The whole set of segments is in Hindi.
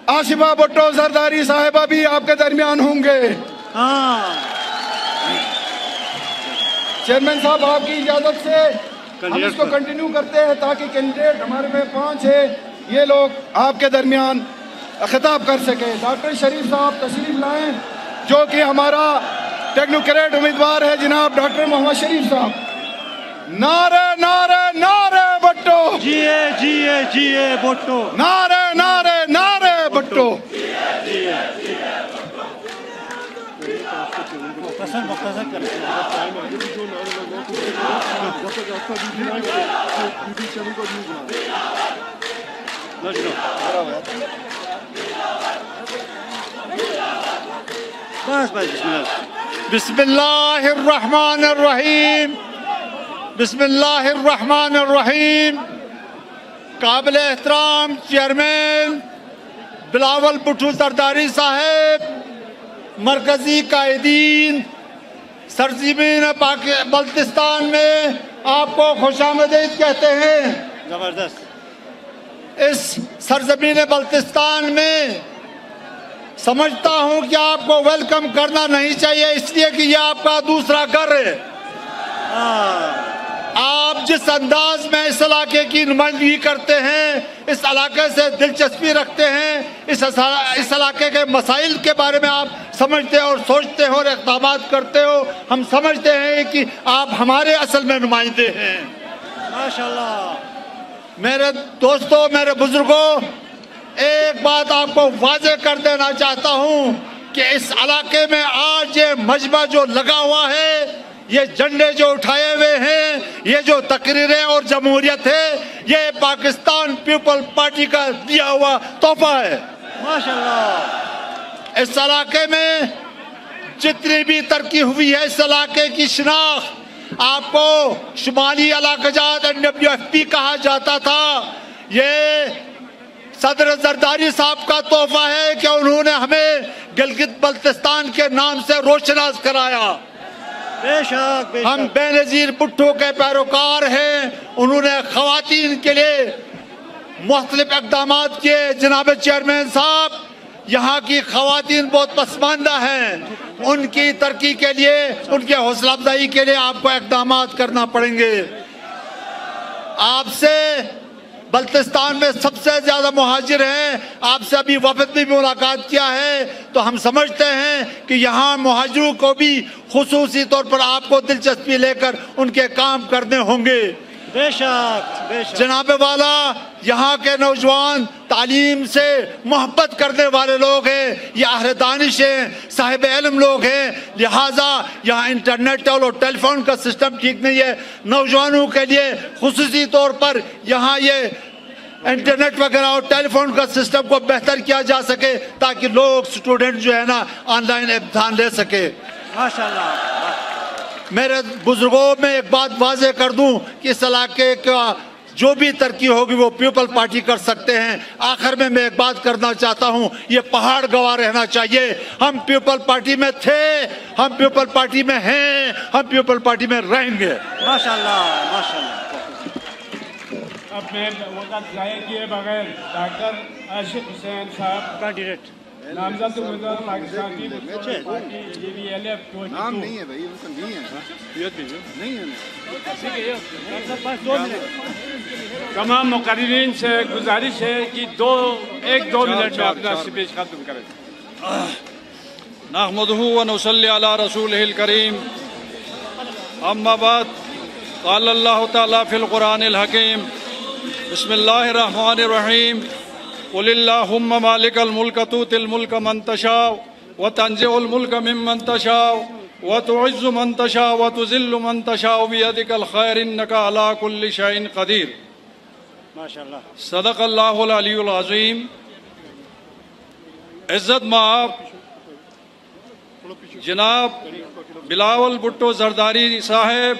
आसिफा भुट्टो जरदारी साहिबा भी आपके दरमियान होंगे। चेयरमैन साहब, आपकी इजाजत से हम इसको कंटिन्यू करते हैं ताकि कैंडिडेट हमारे में 5 है, ये लोग आपके दरमियान खिताब कर सके। डॉक्टर शरीफ साहब तशरीफ लाएं, जो कि हमारा टेक्नोक्रेट उम्मीदवार है जनाब डॉक्टर मोहम्मद शरीफ साहब। नारे नारे नारे भुट्टो, जिए जिए जिए भुट्टो, नारे नारे नारे भुट्टो। बिस्मिल्लाहिर्रहमानिर्रहीम, बिस्मिल्लाहिर्रहमानिर्रहीम। काबिल एहतराम चेयरमैन बिलावल भुट्टो जरदारी साहब, मरकजी कायदीन सरजमीन बल्तिस्तान में आपको खुशामदीद कहते हैं। जबरदस्त। इस सरजमीन बल्तिस्तान में समझता हूं कि आपको वेलकम करना नहीं चाहिए, इसलिए कि यह आपका दूसरा घर है। आप जिस अंदाज में इस इलाके की नुमाइंदगी करते हैं, इस इलाके से दिलचस्पी रखते हैं, इस इलाके के मसाइल के बारे में आप समझते हो और सोचते हो और इक़दाम करते हो, हम समझते हैं कि आप हमारे असल में नुमाइंदे हैं। माशाल्लाह। मेरे दोस्तों, मेरे बुजुर्गों, एक बात आपको वाजे कर देना चाहता हूं कि इस इलाके में आज ये मजमा जो लगा हुआ है, ये झंडे जो उठाए हुए हैं, ये जो तकरीरें और जमहूरियत है, ये पाकिस्तान पीपल पार्टी का दिया हुआ तोहफा है। माशाल्लाह। इस इलाके में जितनी भी तरक्की हुई है, इस इलाके की शिनाख्त, आपको शुमाली इलाकाजात NWFP कहा जाता था, ये सदर जरदारी साहब का तोहफा है कि उन्होंने हमें गिलगित बल्तिस्तान के नाम से रोशनास कराया। बेशक बेशक। हम बेनजीर भुट्टो के पैरोकार हैं। उन्होंने खवातीन के लिए मुख्तलिफ इक़दाम किए। जनाब चेयरमैन साहब, यहाँ की खवातीन बहुत पसमानदा हैं, उनकी तरक्की के लिए, उनके हौसला अफजाई के लिए आपको इक़दाम करना पड़ेंगे। आपसे बल्तिस्तान में सबसे ज्यादा मुहाजिर हैं, आपसे अभी वफद में भी मुलाकात किया है, तो हम समझते हैं कि यहाँ मुहाजिरों को भी खुसूसी तौर पर आपको दिलचस्पी लेकर उनके काम करने होंगे। बेशक बेशक। जनाब वाला, यहाँ के नौजवान तालीम से मोहब्बत करने वाले लोग हैं, ये अहले दानिश हैं, साहिब इल्म लोग हैं, लिहाजा यहाँ इंटरनेट और टेलीफोन का सिस्टम ठीक नहीं है। नौजवानों के लिए खुसूसी तौर पर यहाँ ये इंटरनेट वगैरह और टेलीफोन का सिस्टम को बेहतर किया जा सके, ताकि लोग स्टूडेंट जो है ना ऑनलाइन इम्तिहान ले सके। माशाल्लाह। मेरे बुजुर्गों, में एक बात वाजे कर दूं कि इस इलाके का जो भी तरक्की होगी वो पीपल पार्टी कर सकते हैं। आखिर में मैं एक बात करना चाहता हूं, ये पहाड़ गवाह रहना चाहिए। हम पीपल पार्टी में थे, हम पीपल पार्टी में हैं, हम पीपल पार्टी में रहेंगे। माशाल्लाह माशाल्लाह। अब मैं वक्त जाहिर किए बगैर डॉक्टर आशिफ हुसैन साहब कैंडिडेट नामजद उम्मीदवार पाकिस्तान की पार्टी JVLF नाम नहीं है भाई, उनका नहीं है, नहीं है। तमाम मुकर्रीरीन से गुजारिश है कि 1-2 मिनट में अपना स्पीच खत्म करें। नहमदुहु व नुसल्ली अला रसूलिहिल करीम, अम्मा बाद, क़ाल अल्लाहु तआला फिल क़ुरानिल हकीम, बिस्मिल्लाहिर रहमानिर रहीम, क़ुलिल्लाहुम्मा मालिकल मुल्क तूतिल मुल्क मन तशाअ व तंज़िउल मुल्क मिम्मन तशाअ व तुइज़्ज़ु मन तशाअ व तुज़िल्लु मन तशाअ बियदिकल खैर इन्नका अला कुल्लि शैइन क़दीर। माशाल्लाह। सदक़ल्लाहुल अलीयुल अज़ीम। इज़्ज़त माब जनाब बिलावल भुट्टो जरदारी साहब,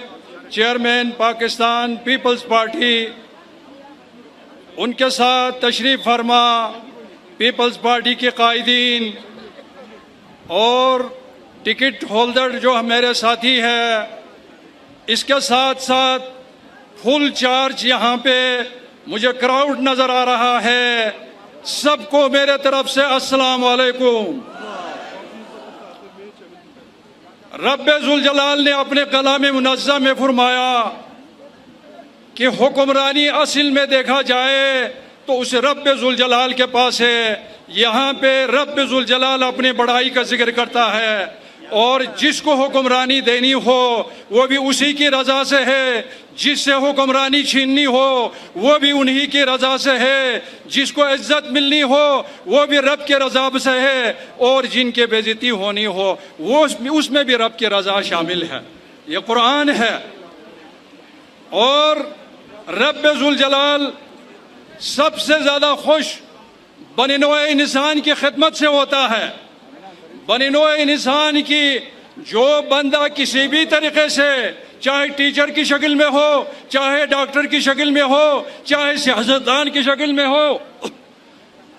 चेयरमैन पाकिस्तान पीपल्स पार्टी, उनके साथ तशरीफ़ फरमा पीपल्स पार्टी के कायदीन और टिकट होल्डर जो मेरे साथी है, इसके साथ साथ फुल चार्ज यहाँ पे मुझे क्राउड नज़र आ रहा है। सबको मेरे तरफ से अस्सलाम वालेकुम। रब्बे जुल जलाल ने अपने कलाम मुनज़्ज़म में फरमाया कि हुक्मरानी असल में देखा जाए तो उस रब्बे जुल जलाल के पास है। यहाँ पे रब्बे जुल जलाल अपनी बड़ाई का जिक्र करता है और जिसको हुक्मरानी देनी हो वो भी उसी की रजा से है, जिससे हुक्मरानी छीननी हो वो भी उन्हीं की रजा से है, जिसको इज्जत मिलनी हो वो भी रब के रजा से है, और जिनके बेइज्जती होनी हो वो उसमें भी रब की रजा शामिल है। ये कुरान है। और रब्बे जुल जलाल सबसे ज़्यादा खुश बनिनोए इंसान की खिदमत से होता है। बनिनोए इंसान की जो बंदा किसी भी तरीके से, चाहे टीचर की शक्ल में हो, चाहे डॉक्टर की शक्ल में हो, चाहे सियासतदान की शक्ल में हो,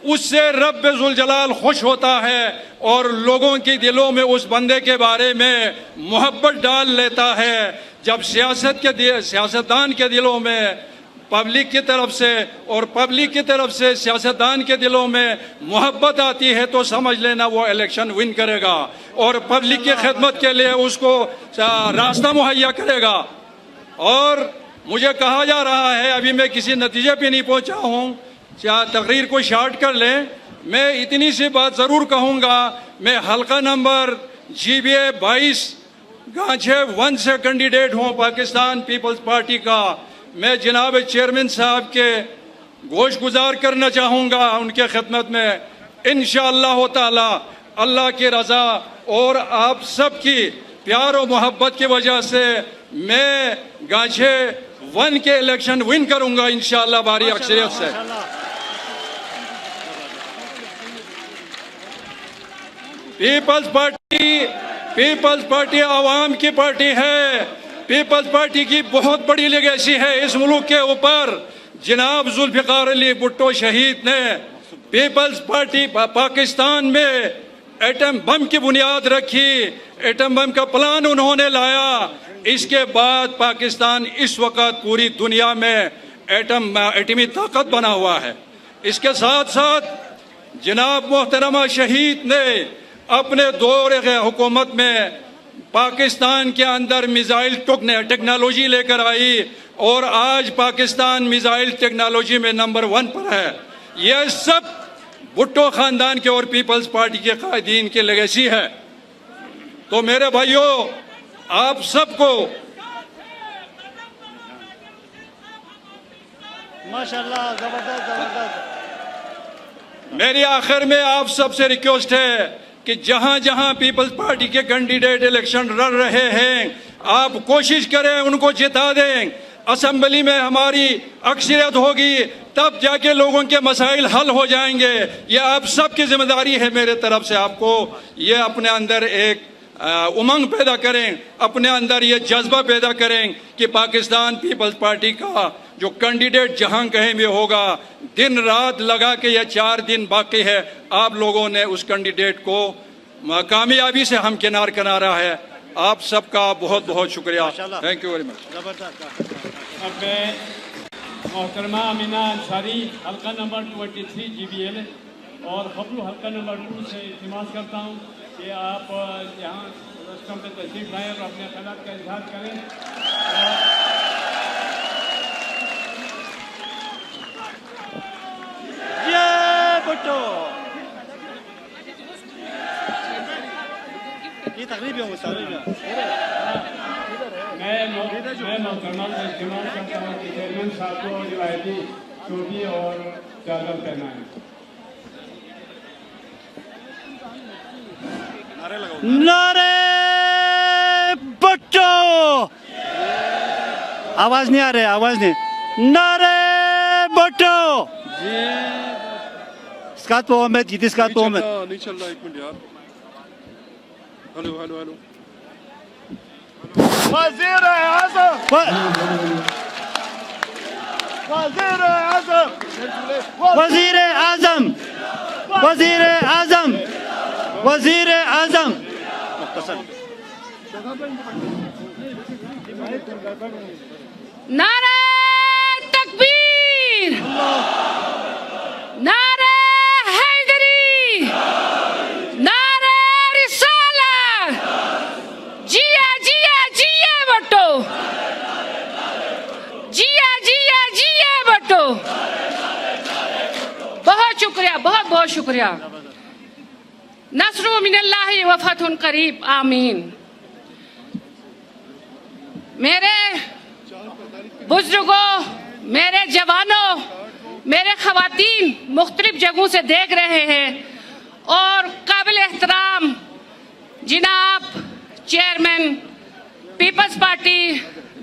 उससे रब्बे जुल जलाल खुश होता है और लोगों के दिलों में उस बंदे के बारे में मोहब्बत डाल लेता है। जब सियासतदान के दिलों में पब्लिक की तरफ से और पब्लिक की तरफ से सियासतदान के दिलों में मोहब्बत आती है तो समझ लेना वो इलेक्शन विन करेगा और पब्लिक की खिदमत के लिए उसको रास्ता मुहैया करेगा। और मुझे कहा जा रहा है, अभी मैं किसी नतीजे पे नहीं पहुंचा हूं, क्या तकरीर को शार्ट कर लें, मैं इतनी सी बात ज़रूर कहूँगा। मैं हल्का नंबर GBA 22 गांछे 1 से कैंडिडेट हूँ पाकिस्तान पीपल्स पार्टी का। मैं जनाब चेयरमैन साहब के गोश गुजार करना चाहूँगा उनके खिदमत में। इंशाअल्लाह ताला अल्लाह की रज़ा और आप सब की प्यार और मोहब्बत की वजह से मैं गांछे 1 के इलेक्शन विन करूँगा इंशाअल्लाह भारी अक्सरियत से। पीपल्स पार्टी आवाम की पार्टी है। पीपल्स पार्टी की बहुत बड़ी लेगेसी है इस मुल्क के ऊपर। जनाब जुल्फ़िकार अली भुट्टो शहीद ने पीपल्स पार्टी पाकिस्तान में एटम बम की बुनियाद रखी, एटम बम का प्लान उन्होंने लाया। इसके बाद पाकिस्तान इस वक्त पूरी दुनिया में एटमी ताकत बना हुआ है। इसके साथ साथ जनाब मोहतरमा शहीद ने अपने दौर हुकूमत में पाकिस्तान के अंदर मिसाइल टेक्नोलॉजी लेकर आई और आज पाकिस्तान मिसाइल टेक्नोलॉजी में नंबर 1 पर है। यह सब भुट्टो ख़ानदान के और पीपल्स पार्टी के कायदीन की लेगेसी है। तो मेरे भाइयों, आप सबको माशाल्लाह, जबरदस्त जबरदस्त। मेरी आखिर में आप सबसे रिक्वेस्ट है कि जहां जहां पीपल्स पार्टी के कैंडिडेट इलेक्शन लड़ रहे हैं, आप कोशिश करें उनको जिता दें। असेंबली में हमारी अक्सरियत होगी तब जाके लोगों के मसाइल हल हो जाएंगे। ये आप सबकी जिम्मेदारी है मेरे तरफ से। आपको ये अपने अंदर एक उमंग पैदा करें, अपने अंदर ये जज्बा पैदा करें कि पाकिस्तान पीपल्स पार्टी का जो कैंडिडेट जहां कहीं भी होगा, दिन रात लगा के ये 4 दिन बाकी है, आप लोगों ने उस कैंडिडेट को कामयाबी से हमकिनार कराना है। आप सबका बहुत बहुत शुक्रिया। Thank you very much. अब मैं मोहतरमा अमीना अंसारी हल्का नंबर 23 GBL और खबरू हल्का नंबर 2 से इल्तिमास करता हूँ कि आप यहाँ रस्टों पे तशरीफ लाएँ और अपने ख्यालात का इजहार करें। ये भुट्टो ये तकरीब मैं मोहतरमा से इल्तिमास करता हूँ कि चेयरमैन साहब को रिवायती टोपी और चादर पहनाएं। नारे भुट्टो, आवाज नहीं आ रही, आवाज नहीं। नारे भुट्टो, इसका मोहम्मद जीत, इसका मोहम्मद नहीं चल रहा, 1 मिनट यार। Hello hello hello. वजीर आजम, वजीर आजम, वजीर आजम, वजीर आजम, वजीर आजम। नारे तकबीर, नारे बहुत शुक्रिया। नस्रुम मिनल्लाहि व फतहुन करीब, आमीन। मेरे बुजुर्गों, मेरे जवानों, मेरे खवातीन मुख्तलिफ जगहों से देख रहे हैं और काबिल एहतराम जिनाब चेयरमैन पीपल्स पार्टी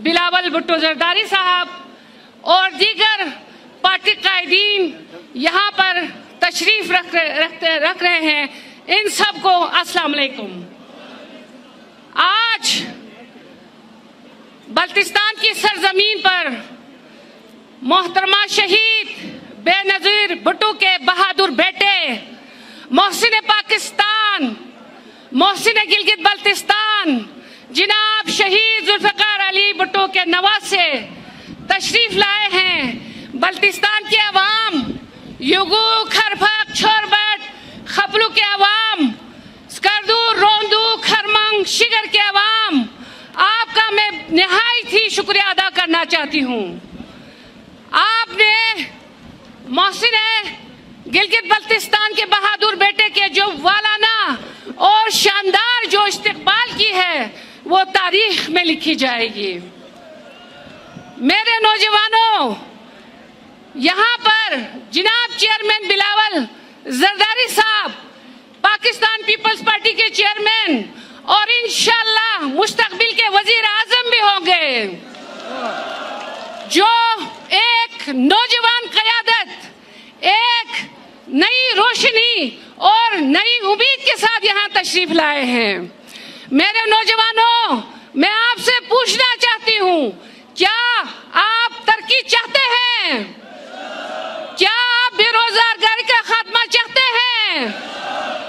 बिलावल भुट्टो जरदारी साहब और दीगर पार्टी कायदीन यहाँ पर तशरीफ रख रहे हैं, इन सबको अस्सलाम वालेकुम। आज बल्तिस्तान की सरजमीन पर मोहतरमा शहीद बेनज़ीर भुट्टो के बहादुर बेटे मोहसिन पाकिस्तान, मोहसिन गिलगित बल्तिस्तान जिनाब शहीद जुल्फ़िकार अली भुट्टो के नवासे तशरीफ लाए हैं। बल्तिस्तान के अवाम, युगू, खरफक, छोरबट, खपलू के अवाम, स्कर्दू, रोंदू, खरमंग, शिगर के अवाम, आपका मैं निहायत ही शुक्रिया अदा करना चाहती हूँ। आपने मोहसिन गिलगित बल्तिस्तान के बहादुर बेटे के जो वालाना और शानदार जो इस्तकबाल की है वो तारीख में लिखी जाएगी। मेरे नौजवानों, यहाँ पर जिनाब चेयरमैन बिलावल जरदारी साहब पाकिस्तान पीपल्स पार्टी के चेयरमैन और इंशाअल्लाह मुस्तकबिल के वजीर आजम भी होंगे, जो एक नौजवान क़यादत, एक नई रोशनी और नई उम्मीद के साथ यहाँ तशरीफ लाए हैं। मेरे नौजवानों, मैं आपसे पूछना चाहती हूँ, क्या आप तरक्की चाहते हैं? क्या आप बेरोजगारी का खात्मा चाहते हैं?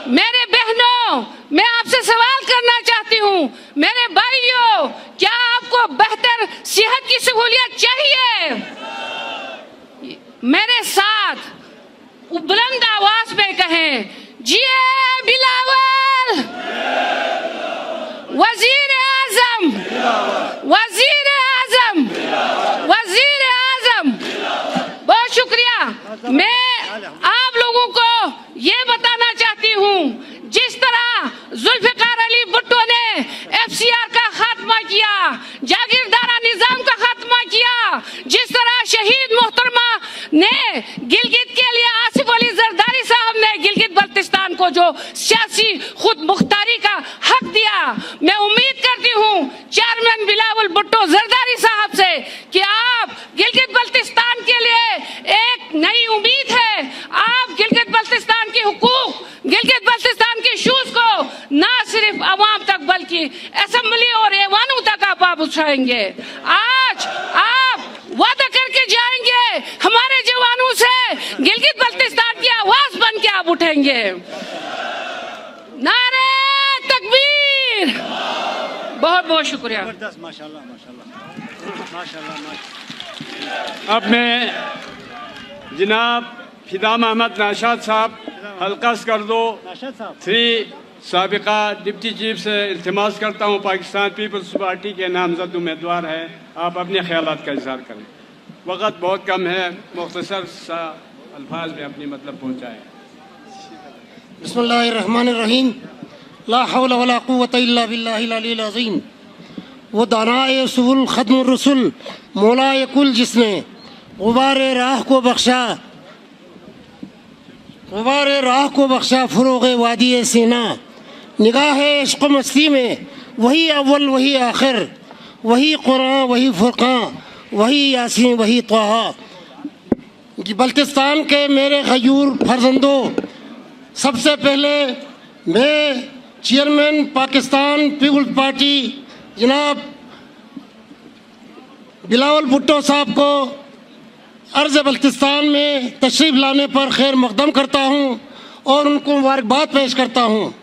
मेरे बहनों, मैं आपसे सवाल करना चाहती हूँ, मेरे भाइयों, क्या आपको बेहतर सेहत की सहूलियत चाहिए? मेरे साथ बुलंद आवाज में कहें, जिए बिलावल, वजीर आजम, वजीर आजम, वजीर आजम। बहुत शुक्रिया। मैं आप लोगों को ये बताना चाहती हूँ, जिस तरह जुल्फ़िकार अली भुट्टो ने FCR का खात्मा किया, जागीरदारा निजाम का खात्मा किया, जिस तरह शहीद मोहतरमा ने गिलगित के लिए आसिफ अली जरदारी साहब ने गिलगित बल्तिस्तान को जो सियासी खुद मुख्तारी का हक दिया, मैं उम्मीद करती हूँ चेयरमैन बिलावल भुट्टो जरदारी साहब से कि आप गिलगित बल्तिस्तान के लिए एक नई उम्मीद है। आप गिलगित बल्तिस्तान के हुकूक, गिलगित बल्तिस्तान के इशूज को ना सिर्फ अवाम तक बल्कि असेंबली और ऐवानों तक आप उठाएंगे। आज आप वादा करके जाएंगे, हमारे जवानों से गिलगित बल्तिस्तान की आवाज बन के आप उठेंगे। नारे तकबीर। बहुत बहुत शुक्रिया। माशाल्लाह माशाल्लाह माशाल्लाह। अब मैं जिनाब फिदा मोहम्मद नाशाद साहब हल्का स्कर्दो 3 साबिका डिप्टी चीफ से इल्तिमास करता हूँ, पाकिस्तान पीपल्स पार्टी के नामजद उम्मीदवार हैं, आप अपने ख्यालात का इज़हार करें। वक़्त बहुत कम है, मुख्तसर सा अल्फाज में अपनी मतलब पहुँचाएँ। बिस्मिल्लाहिर्रहमानिर्रहीम। ला हौला वला कुव्वता इल्ला बिल्लाहिल अलील अज़ीम। वो दानाए सुबुल खत्मुर रसूल मौलाए कुल, जिसने गुबारे राह को बख्शा, गुबारे राह को बख्शा फ़ुरोग़े वादी सीना। निगाह इश्क़ मस्ती में वही अव्वल वही आखिर, वही कुरान वही फ़ुरक़ान, वही यासीन वही तहा। बल्तिस्तान के मेरे गयूर फर्जंदों, सबसे पहले मैं चेयरमैन पाकिस्तान पीपल्स पार्टी जनाब बिलावल भुट्टो साहब को अर्ज़ बल्तिस्तान में तशरीफ़ लाने पर खैर मक़दम करता हूँ और उनको मुबारकबाद पेश करता हूँ।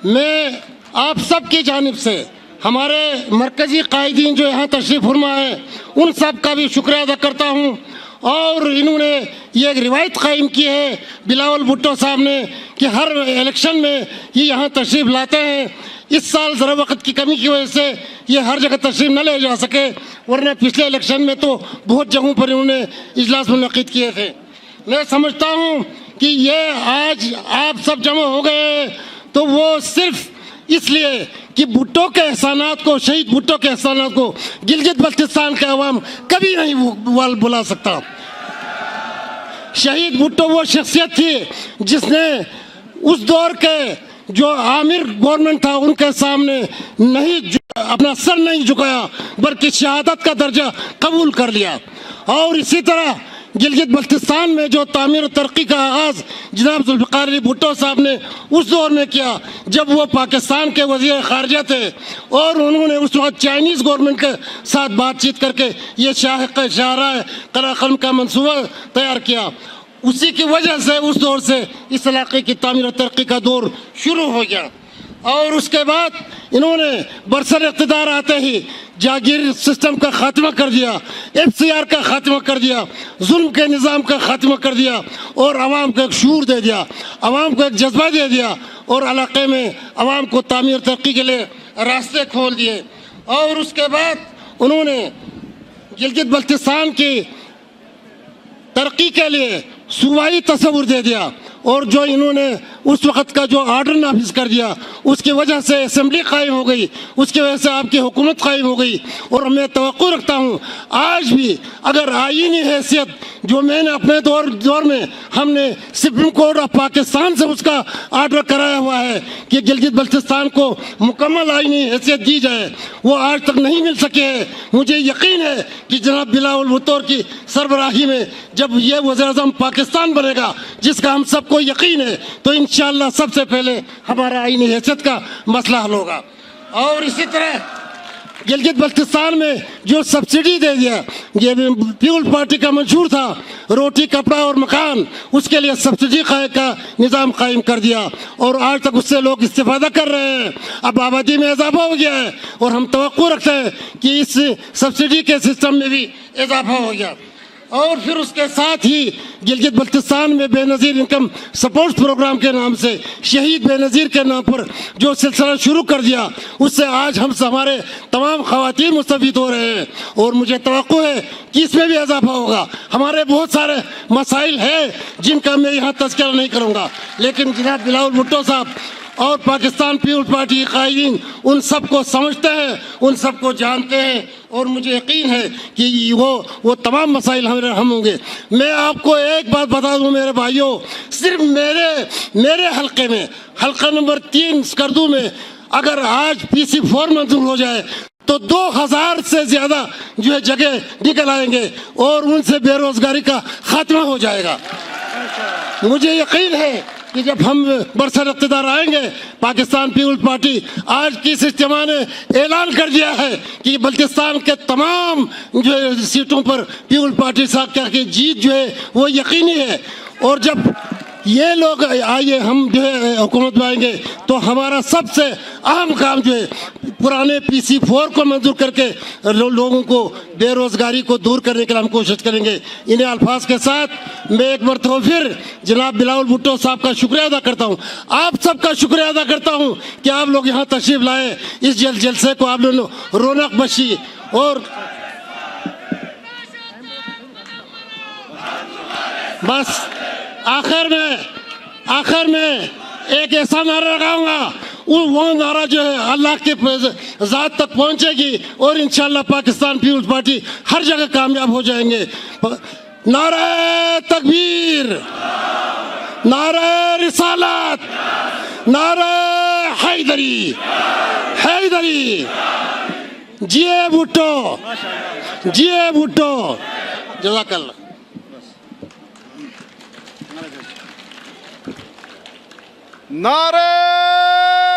मैं आप सब की जानिब से हमारे मरकज़ी कायदीन जो यहाँ तशरीफ़ फरमा है, उन सब का भी शुक्रिया अदा करता हूँ। और इन्होंने ये एक रिवायत कायम की है बिलावल भुट्टो साहब ने कि हर इलेक्शन में ये यहाँ तशरीफ़ लाते हैं। इस साल ज़रा वक्त की कमी की वजह से ये हर जगह तशरीफ़ न ले जा सके, वरना पिछले इलेक्शन में तो बहुत जगहों पर इन्होंने इजलास मुनक़िद किए थे। मैं समझता हूँ कि ये आज आप सब जमा हो गए तो वो सिर्फ इसलिए कि भुट्टो के एहसानात को, शहीद भुट्टो के एहसानात को गिलगित बल्तिस्तान के अवाम कभी नहीं भुला सकता। शहीद भुट्टो वो शख्सियत थी जिसने उस दौर के जो आमिर गवर्नमेंट था उनके सामने अपना सर नहीं झुकाया, बल्कि शहादत का दर्जा कबूल कर लिया। और इसी तरह गिलगित बल्तिस्तान में जो तामीर और तरक्की का आगाज़ जनाब जुल्फ़िकार अली भुट्टो साहब ने उस दौर में किया जब वो पाकिस्तान के वज़ीर ख़ारिजा थे, और उन्होंने उस वक्त चाइनीज़ गवर्नमेंट के साथ बातचीत करके ये शाहराह क़राक़ल्म का मंसूबा तैयार किया। उसी की वजह से उस दौर से इस इलाके की तामीर और तरक्की का दौर शुरू हो गया। और उसके बाद इन्होंने बरसर इक़्तिदार आते ही जागीर सिस्टम का खात्मा कर दिया, FCR का खात्मा कर दिया, जुल्म के निज़ाम का खात्मा कर दिया, और आवाम को एक शूर दे दिया, आवाम को एक जज्बा दे दिया, और इलाके में आवाम को तामीर तरक्की के लिए रास्ते खोल दिए। और उसके बाद उन्होंने गिलगित बल्तिस्तान की तरक्की के लिए सूबाई तस्वुर दे दिया, और जो इन्होंने उस वक़्त का जो आर्डर नाफिज कर दिया उसकी वजह से असेंबली कायम हो गई, उसकी वजह से आपकी हुकूमत कायम हो गई। और मैं तवक्कुह रखता हूँ आज भी अगर आईनी हैसियत जो मैंने अपने दौर में हमने सुप्रीम कोर्ट ऑफ पाकिस्तान से उसका आर्डर कराया हुआ है कि गिलगित बल्तिस्तान को मुकम्मल आईनी हैसियत दी जाए, वो आज तक नहीं मिल सके है। मुझे यकीन है कि जनाब बिलावल भुट्टो की सरबराही में जब ये वज़ीर-ए-आज़म पाकिस्तान बनेगा, जिसका हम सबको यकीन है, तो इंशाअल्लाह सबसे पहले हमारा आईनी हैसियत का मसला हल होगा। और इसी तरह गिलगित बल्तिस्तान में जो सब्सिडी दे दिया, ये पीपल्स पार्टी का मंशूर था, रोटी कपड़ा और मकान, उसके लिए सब्सिडी का निज़ाम कायम कर दिया, और आज तक उससे लोग इस्तेफादा कर रहे हैं। अब आबादी में इजाफा हो गया है, और हम तवक्कुह रखते हैं कि इस सब्सिडी के सिस्टम में भी इजाफा हो गया। और फिर उसके साथ ही गिलगित बल्तिस्तान में बेनज़ीर इनकम सपोर्ट प्रोग्राम के नाम से शहीद बेनज़ीर के नाम पर जो सिलसिला शुरू कर दिया, उससे आज हमारे तमाम ख़वातीन मुस्तफ़ीद हो रहे हैं, और मुझे तवक्कुह है कि इसमें भी इजाफा होगा। हमारे बहुत सारे मसाइल हैं जिनका मैं यहाँ तज़किरा नहीं करूँगा, लेकिन जनाब बिलावल भुट्टो साहब और पाकिस्तान पीपल्स पार्टी के कायदीन उन सबको समझते हैं, उन सबको जानते हैं, और मुझे यकीन है कि वो तमाम मसाइल हम होंगे। मैं आपको एक बात बता दूं मेरे भाइयों, सिर्फ मेरे हल्के में, हल्का नंबर 3 स्कर्दू में अगर आज PC4 मंजूर हो जाए तो 2000 से ज़्यादा जो है जगह निकल आएंगे, और उनसे बेरोज़गारी का खात्मा हो जाएगा। मुझे यकीन है कि जब हम बरसर इक़्तिदार आएंगे, पाकिस्तान पीपल्स पार्टी आज की इस इज्तिमा ने ऐलान कर दिया है कि बल्तिस्तान के तमाम जो है सीटों पर पीपल्स पार्टी साहब की जीत जो है वो यकीनी है। और जब ये लोग आइए हम जो है हुकूमत में आएंगे तो हमारा सबसे अहम काम जो है पुराने PC4 को मंजूर करके लोगों को बेरोज़गारी को दूर करने के लिए हम कोशिश करेंगे। इन्हें अल्फाज के साथ मैं एक मरतबा फिर जनाब बिलावल भुट्टो साहब का शुक्रिया अदा करता हूँ, आप सबका शुक्रिया अदा करता हूँ कि आप लोग यहाँ तशरीफ़ लाए, इस जलसे को आप लोगों रौनक बख्शी। और बस आखिर में एक ऐसा नारा लगाऊंगा, वो नारा जो है अल्लाह के ज़ात तक पहुंचेगी, और इंशाअल्लाह पाकिस्तान पीपल्स पार्टी हर जगह कामयाब हो जाएंगे। नारे तकबीर, नारे रिसालत, नारे हैदरी, जिए भुट्टो, जिए भुट्टो। जज़ाकल्लाह। नारे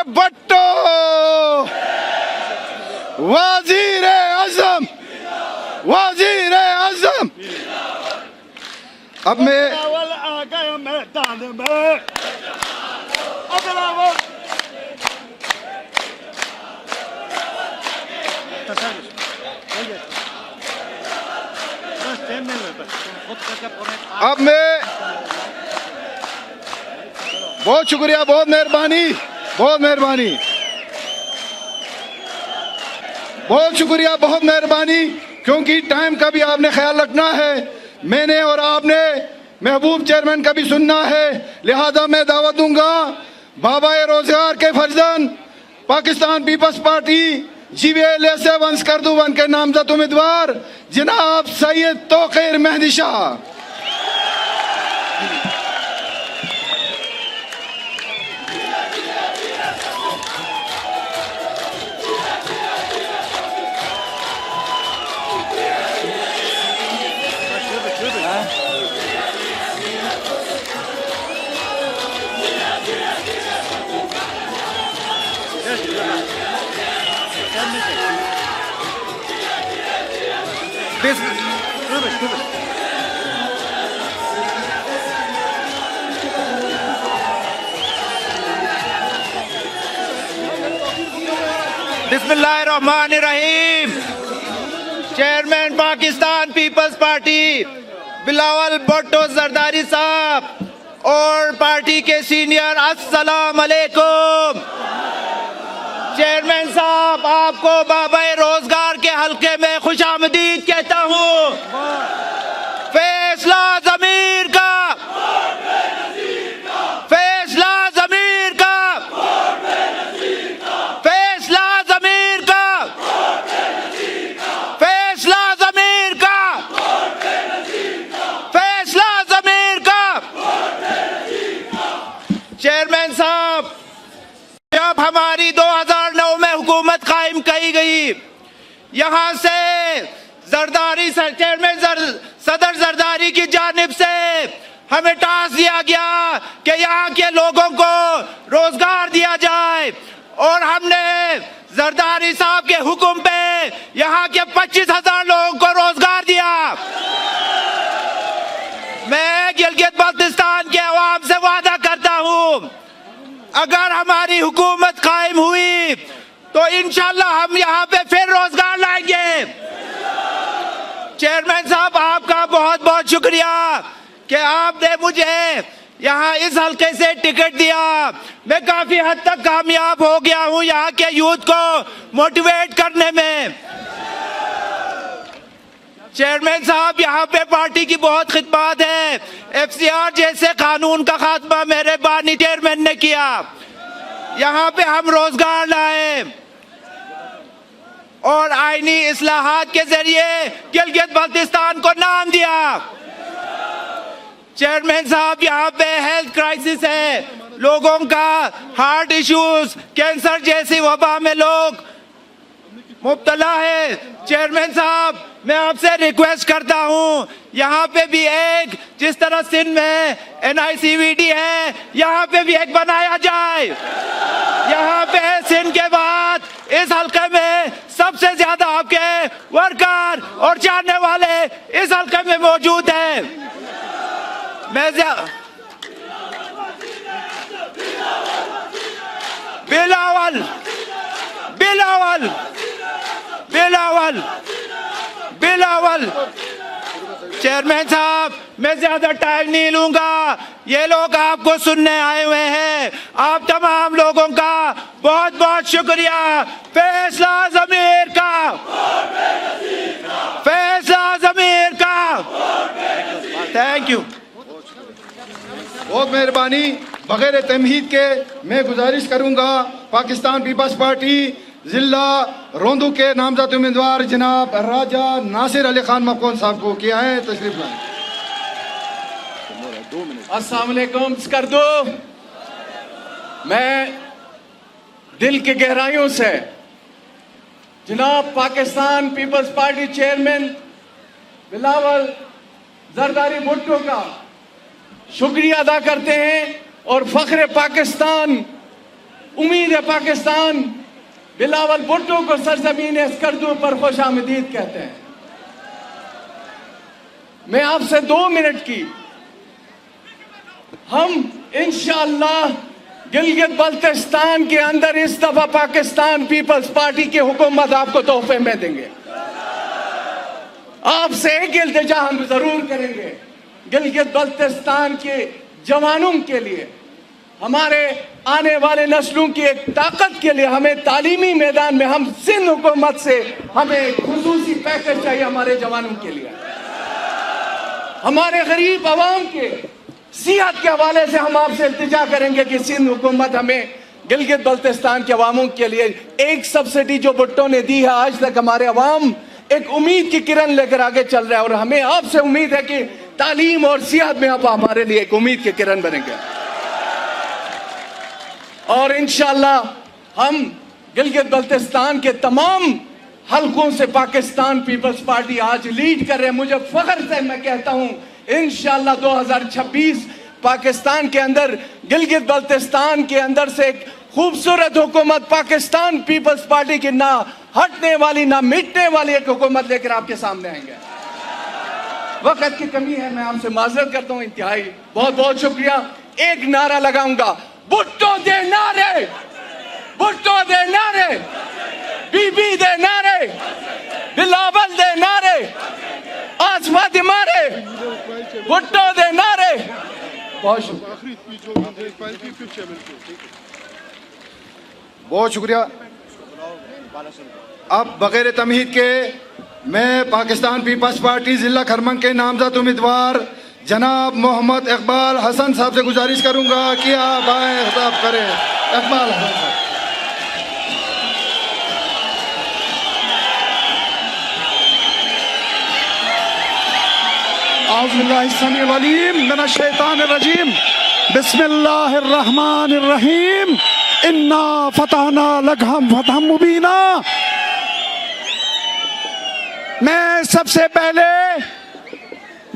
भुट्टो, वजीर आजम, वजीर आजम। अब मैं आ गए मैदान में, अब मैं बहुत शुक्रिया, बहुत मेहरबानी, बहुत मेहरबानी, बहुत शुक्रिया, बहुत मेहरबानी। क्योंकि टाइम का भी आपने ख्याल रखना है। मैंने और आपने महबूब चेयरमैन का भी सुनना है, लिहाजा मैं दावत दूंगा बाबा रोजगार के फर्जन पाकिस्तान पीपल्स पार्टी GVL ऐसे वंश करदू वन के नामजद उम्मीदवार जनाब सैयद तौकीर मेहदी शाह। बिस्मिल्लाहिर्रहमानिर्रहीम। Chairman Pakistan Peoples party Bilawal Bhutto Zardari साहब और पार्टी के सीनियर, अस्सलाम अलैकुम। चेयरमैन साहब, आपको बाबा रोजगार के हल्के में खुशामदीद कहता हूँ। फैसला ज़मीर का, फैसला ज़मीर का, फैसला ज़मीर का, फैसला ज़मीर का, फैसला ज़मीर का। चेयरमैन साहब, जब हमारी 2009 में हुकूमत कायम की गई, यहाँ से जरदारी चेयरमैन सदर जरदारी की जानिब से हमें टास्क दिया गया कि यहाँ के लोगों को रोजगार दिया जाए, और हमने जरदारी साहब के हुक्म पे यहाँ के 25,000 लोगों को रोजगार दिया। मैं गिलगित बल्तिस्तान के अवाम से वादा करता हूँ, अगर हमारी हुकूमत कायम हुई तो इंशाल्लाह हम यहाँ पे फिर रोजगार लाएंगे। चेयरमैन साहब, आपका बहुत बहुत शुक्रिया कि आपने मुझे यहाँ इस हल्के से टिकट दिया। मैं काफी हद तक कामयाब हो गया हूँ यहाँ के यूथ को मोटिवेट करने में। चेयरमैन साहब, यहाँ पे पार्टी की बहुत खिदमत है। FCR जैसे कानून का खात्मा मेरे बानी चेयरमैन ने किया। यहाँ पे हम रोजगार लाए और आईनी इस्लाहात के जरिए गिलगित बल्तिस्तान को नाम दिया। चेयरमैन साहब, यहाँ पे हेल्थ क्राइसिस है, लोगों का हार्ट इश्यूज, कैंसर जैसी वबा में लोग मुब्तला है। चेयरमैन साहब, मैं आपसे रिक्वेस्ट करता हूँ, यहाँ पे भी एक, जिस तरह सिंध में NICVD है, यहाँ पे भी एक बनाया जाए। यहाँ पे सिंध के बाद इस हल्के में सबसे ज्यादा आपके वर्कर और जानने वाले इस हल्के में मौजूद हैं। मैं बिलावल बिलावल बिलावल बिलावल। चेयरमैन साहब, मैं ज्यादा टाइम नहीं लूंगा, ये लोग आपको सुनने आए हुए हैं। आप तमाम लोगों का बहुत बहुत शुक्रिया। फैसला ज़मीर का, फैसला ज़मीर का। Thank you. बहुत मेहरबानी। बगैर तमहीद के मैं गुजारिश करूंगा पाकिस्तान पीपल्स पार्टी जिला रोंदू के नामजद उम्मीदवार जनाब राजा नासिर अली खान मकौन साहब को किया है, तशरीफ लाएं। अस्सलाम वालेकुम कर दो। मैं दिल की गहराइयों से जनाब Pakistan Peoples Party chairman Bilawal Zardari Bhutto का शुक्रिया अदा करते हैं और फख्र पाकिस्तान, उम्मीद है पाकिस्तान बिलावल भुट्टो को सरजमीन स्कर्दू पर खुश आमदीद कहते हैं। मैं आपसे 2 मिनट की, हम इंशाअल्लाह गिलगित बल्तिस्तान के अंदर इस दफा पाकिस्तान पीपल्स पार्टी की हुकूमत आपको तोहफे में देंगे। आपसे एक इल्तिजा हम जरूर करेंगे, गिलगित बल्तिस्तान के जवानों के लिए, हमारे आने वाले नस्लों की एक ताकत के लिए हमें तालीमी मैदान में, हम सिंध हुकूमत से हमें खुसूसी पैकेज चाहिए हमारे जवानों के लिए। हमारे गरीब आवाम के सेहत के हवाले से हम आपसे इल्तिजा करेंगे कि सिंध हुकूमत हमें गिलगित बल्तिस्तान के अवामों के लिए एक सब्सिडी जो भुट्टो ने दी है, आज तक हमारे अवाम एक उम्मीद की किरण लेकर आगे चल रहा है। और हमें आपसे उम्मीद है कि तालीम और सेहत में आप हमारे लिए एक उम्मीद की किरण बनेंगे। और इंशाअल्लाह हम गिलगित बल्तिस्तान के तमाम हलकों से पाकिस्तान पीपल्स पार्टी आज लीड कर रहे हैं। मुझे फख्र से मैं कहता हूं इंशाअल्लाह 2026 पाकिस्तान के अंदर गिलगित बल्तिस्तान के अंदर से एक खूबसूरत हुकूमत पाकिस्तान पीपल्स पार्टी की ना हटने वाली ना मिटने वाली एक हुकूमत लेकर आपके सामने आएंगे। वक्त की कमी है, मैं आपसे माजरत करता हूं इंतहाई। बहुत बहुत शुक्रिया। एक नारा लगाऊंगा, भुट्टो दे नारे, भुट्टो दे नारे, बीबी दे नारे, बिलावल दे नारे, आसमा दे मारे, भुट्टो दे नारे। बहुत शुक्रिया। अब बगैर तमहीद के मैं पाकिस्तान पीपल्स पार्टी जिला खरमंग के नामजद उम्मीदवार जनाब मोहम्मद इकबाल हसन साहब से गुजारिश करूंगा कि आप आए खिताब करें। इकबाल हसन साहब। औज़ुबिल्लाहिस्समीउल-अलीम बिस्मिल्लाहिर्रहमानिर्रहीम इन्ना फतहना लका फतहम मुबीना। मैं सबसे पहले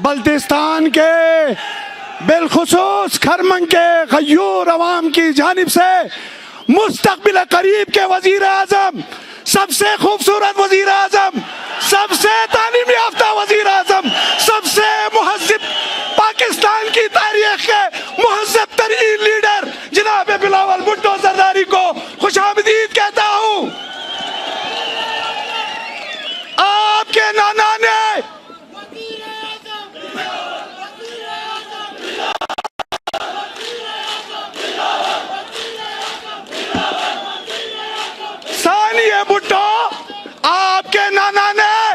बल्तिस्तान के बिलखुसूस खरमंग के गयूर अवाम की जानिब से मुस्तकबिल करीब के वजीर आजम, सबसे खूबसूरत वजीर आजम, सबसे तालीम याफ्ता वजीर आजम, सबसे मुहज्जिब पाकिस्तान की तारीख के मुहज्जिब तरीन लीडर जनाब बिलावल भुट्टो जरदारी को खुशामदीद कहता हूं। आपके नाना ने सानिया भुट्टो, आपके नाना ने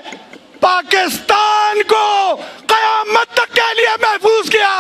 पाकिस्तान को कयामत तक के लिए महफूज किया।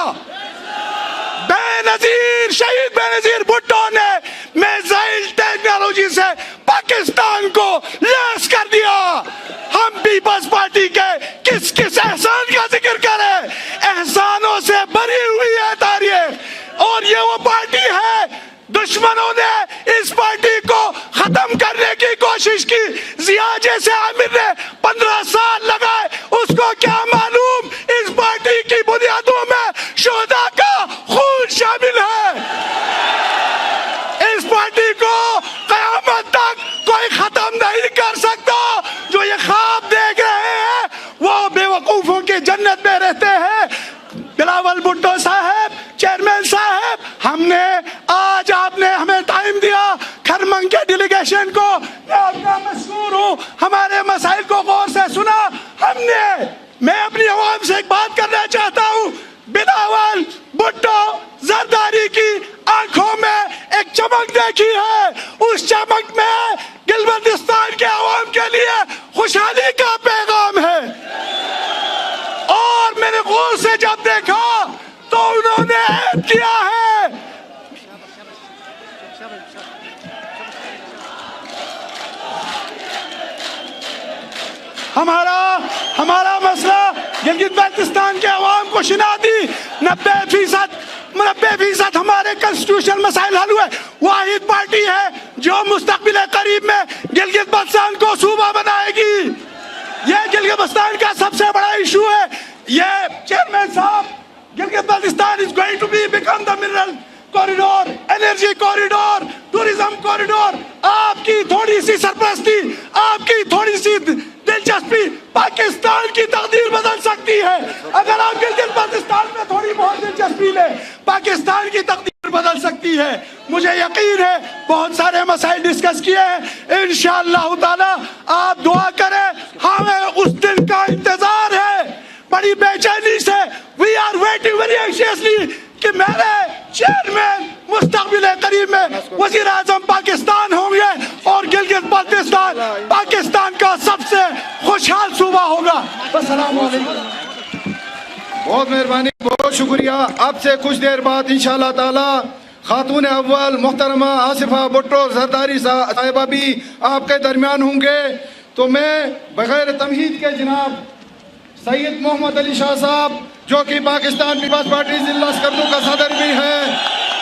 बेनजीर शहीद बेनजीर भुट्टो ने मिसाइल टेक्नोलॉजी से पाकिस्तान को लैस कर दिया। हम पीपल्स पार्टी के किस किस एहसान का जिक्र करें, एहसानों से भरी हुई है तारीख। और ये वो पार्टी है, दुश्मनों ने इस पार्टी को खत्म करने की कोशिश की। जिया जैसे आमिर ने 15 साल लगाए, उसको क्या मालूम इस पार्टी की बुनियादों में शोहदा का खून शामिल है। इस पार्टी को कयामत तक कोई खत्म नहीं कर सकता। जो ये ख्वाब देख रहे हैं वो बेवकूफों की जन्नत में रहते हैं। बिलावल भुट्टो साहब, चेयरमैन साहब, हमने आज आपने हमें टाइम दिया खरमंग के डेलीगेशन को, मैं आपका मशहूर हूँ, हमारे मसाइल को गौर से सुना हमने। मैं अपनी आवाम से एक बात करना चाहता हूँ, बिलावल भुट्टो जरदारी की आंखों में एक चमक देखी है। उस चमक में गिलगित के आवाम के लिए खुशहाली का पैगाम है। और मैंने गौर से जब देखा तो उन्होंने ऐड किया है, हमारा मसला गिलगित बल्तिस्तान के अवाम को शिना दी। 90% हमारे कॉन्स्टिट्यूशनल मसाइल हल हुए। वाहिद पार्टी है जो मुस्तकबिल करीब में गिलगित बल्तिस्तान को सूबा बनाएगी। ये गिलगित बल्तिस्तान का सबसे बड़ा इशू है। ये चेयरमैन साहब, Gilgit Baltistan is going to be become the mineral corridor, energy corridor, tourism corridor. आपकी थोड़ी सी सरपरस्ती, आपकी थोड़ी सी दिलचस्पी पाकिस्तान की तकदीर बदल सकती है। अगर आप गिलगित बल्तिस्तान में थोड़ी बहुत दिलचस्पी ले, पाकिस्तान की तकदीर बदल सकती है। मुझे यकीन है बहुत सारे मसाइल डिस्कस किए हैं। इंशाअल्लाह ताला आप दुआ करें, हमें उस दिन का इंतजार है बड़ी बेचैनी से। We are waiting very anxiously कि मेरे चेयरमैन मुस्तकबिल करीब में वजीर आजम पाकिस्तान होंगे और गिलगित बल्तिस्तान पाकिस्तान का सबसे खुशहाल सूबा होगा। अस्सलाम वालेकुम। बहुत मेहरबानी, बहुत शुक्रिया। अब से कुछ देर बाद इंशाअल्लाह ताला खातून अव्वल मोहतरमा आसिफा भुट्टो जरदारी साहिबा भी आपके दरमियान होंगे। तो मैं बगैर तमहीद के जनाब सैयद मोहम्मद अली शाह साहब, जो कि पाकिस्तान पीपल्स पार्टी जिला स्कर्दू का सदर भी है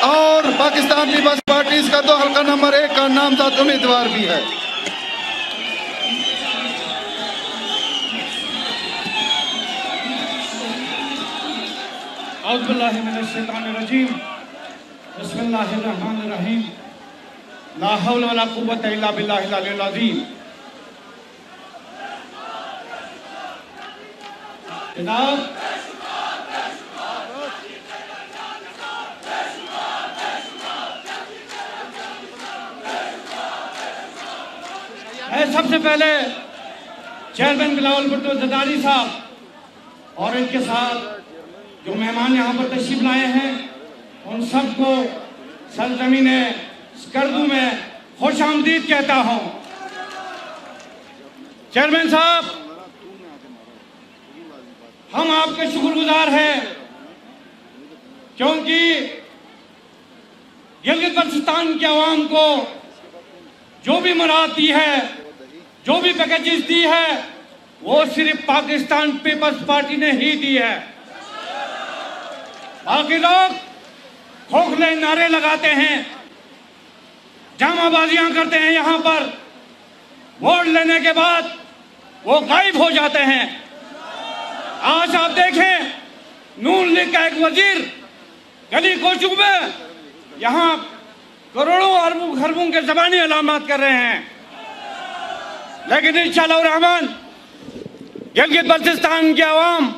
और पाकिस्तान पीपल्स पार्टी स्कर्दू हल्का नंबर 1 का नामजद उम्मीदवार भी है। औज़ुबिल्लाहिमिनश्शैतानिर्रजीम, बिस्मिल्लाहिर्रहमानिर्रहीम, ला हौला वला कुव्वता इल्ला बिल्लाहिल अलिय्यिल अज़ीम। जनाब मैं सबसे पहले चेयरमैन बिलावल भुट्टो जरदारी साहब और इनके साथ जो मेहमान यहाँ पर तशरीफ लाए हैं उन सबको सरजमीन स्कर्दू में खुश आमदीद कहता हूँ। चेयरमैन साहब, हम आपके शुक्रगुजार हैं क्योंकि गिलगित बल्तिस्तान की आवाम को जो भी मुराद दी है, जो भी पैकेजेस दी है, वो सिर्फ पाकिस्तान पीपल्स पार्टी ने ही दी है। बाकी लोग खोखले नारे लगाते हैं, जामाबाजियां करते हैं, यहाँ पर वोट लेने के बाद वो गायब हो जाते हैं। आज आप देखें, नून लीग का एक वजीर गली कोचों में यहाँ करोड़ों अरबों खरबों के ज़बानी अलामत कर रहे हैं, लेकिन इंशाअल्लाह रहमान गिलगित बल्तिस्तान के अवाम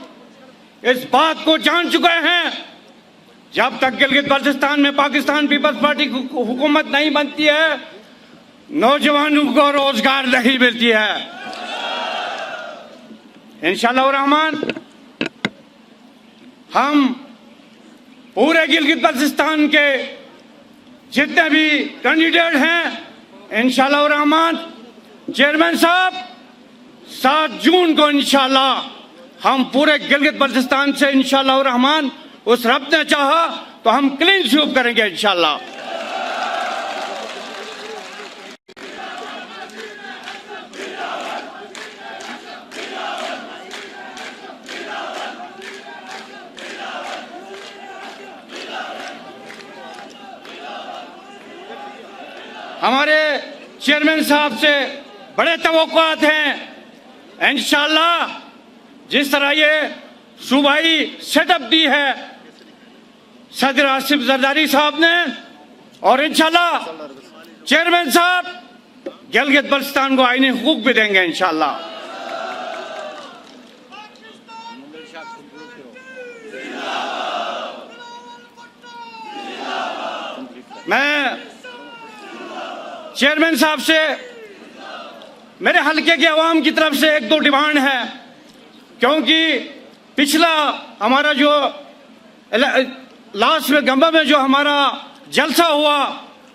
इस बात को जान चुके हैं, जब तक गिलगित बल्तिस्तान में पाकिस्तान पीपल्स पार्टी की हुकूमत नहीं बनती है, नौजवानों को रोजगार नहीं मिलती है। इंशाअल्लाह रहमान हम पूरे गिलगित बल्तिस्तान के जितने भी कैंडिडेट हैं, इंशाअल्लाह रहमान चेयरमैन साहब 7 जून को इंशाअल्लाह हम पूरे गिलगित बल्तिस्तान से इंशाअल्लाह रहमान, उस रब ने चाहा तो हम क्लीन स्वीप करेंगे इंशाअल्लाह। हमारे चेयरमैन साहब से बड़े तवक्कुआत हैं। इंशाअल्लाह जिस तरह ये सूबाई सेटअप दी है सदर आसिफ जरदारी साहब ने, और इंशाअल्लाह चेयरमैन साहब गिलगित बल्तिस्तान को आईनी हुकूक भी देंगे इंशाअल्लाह। मैं चेयरमैन साहब से मेरे हलके के अवाम की तरफ से 1-2 डिमांड है, क्योंकि पिछला हमारा जो लास्ट में गंबा में जो हमारा जलसा हुआ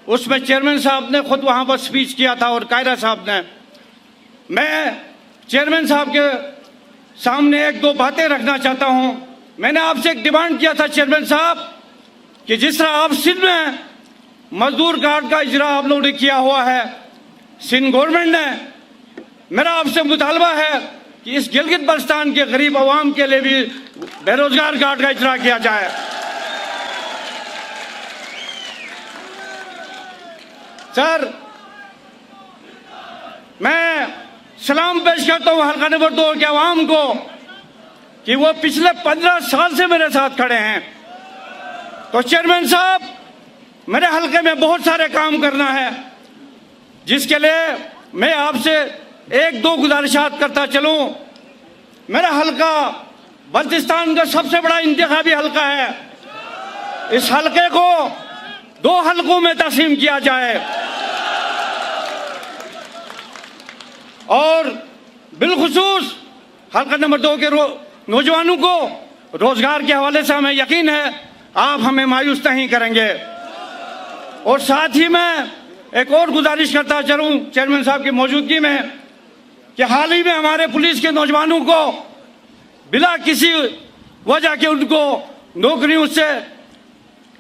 उसमें चेयरमैन साहब ने खुद वहाँ पर स्पीच किया था और कायरा साहब ने। मैं चेयरमैन साहब के सामने 1-2 बातें रखना चाहता हूँ। मैंने आपसे एक डिमांड किया था चेयरमैन साहब कि जिस तरह आप सिंध में मजदूर कार्ड का इजरा आप लोगों ने किया हुआ है, सिंध गवर्नमेंट ने, मेरा आपसे मुतालबा है कि इस गिलगित बल्तिस्तान के गरीब आवाम के लिए भी बेरोजगार कार्ड का इजरा किया जाए। सर, मैं सलाम पेश करता हूँ हल्का नंबर 2 के आवाम को कि वो पिछले 15 साल से मेरे साथ खड़े हैं। तो चेयरमैन साहब, मेरे हल्के में बहुत सारे काम करना है, जिसके लिए मैं आपसे 1-2 गुजारिशात करता चलूं। मेरा हल्का बल्तिस्तान का सबसे बड़ा इंतखाबी हल्का है। इस हल्के को 2 हल्कों में तकसीम किया जाए और बिलखुसूस हल्का नंबर 2 के नौजवानों को रोजगार के हवाले से हमें यकीन है आप हमें मायूस नहीं करेंगे। और साथ ही मैं एक और गुजारिश करता चलूं चेयरमैन साहब की मौजूदगी में कि हाल ही में हमारे पुलिस के नौजवानों को बिला किसी वजह कि उनको नौकरियों से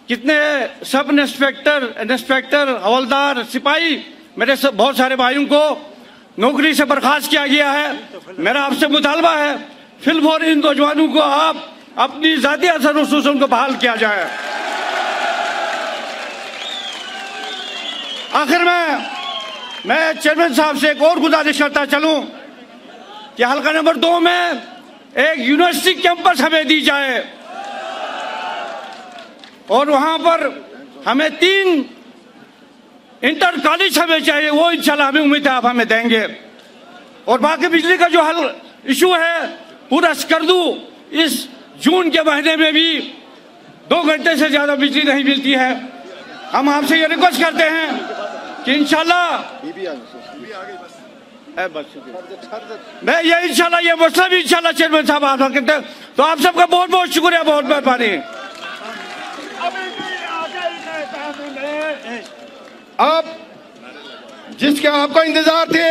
कितने सब इंस्पेक्टर हवलदार सिपाही मेरे बहुत सारे भाइयों को नौकरी से बर्खास्त किया गया है। मेरा आपसे मुतालबा है फिलफौर इन नौजवानों को आप अपनी ज़ाती असर रसूस उनको बहाल किया जाए। आखिर में मैं चेयरमैन साहब से एक और गुजारिश करता चलूं कि हल्का नंबर 2 में एक यूनिवर्सिटी कैंपस हमें दी जाए और वहां पर हमें 3 इंटर कॉलेज हमें चाहिए, वो इंशाल्लाह हमें उम्मीद है आप हमें देंगे। और बाकी बिजली का जो हल इशू है पूरा कर दूं, इस जून के महीने में भी 2 घंटे से ज्यादा बिजली नहीं मिलती है। हम आपसे ये रिक्वेस्ट करते हैं कि इंशाल्लाह मैं ये इंशाल्लाह ये मसला भी इंशाल्लाह चेयरमैन साहब आप करते हैं। तो आप सबका बहुत बहुत शुक्रिया, बहुत मेहरबानी। अब जिसके आपको इंतजार थे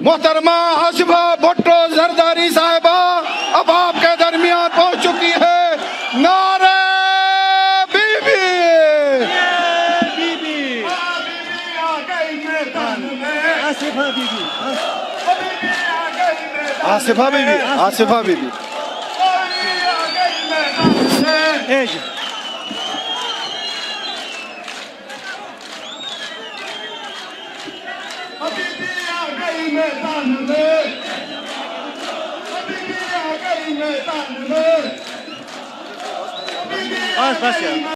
मोहतरमा आसिफा भुट्टो जरदारी साहिबा अब आपके दरमियान पहुंच चुकी है। नारे बीबी आसिफा बीबी आसिफा बीबी बस यार।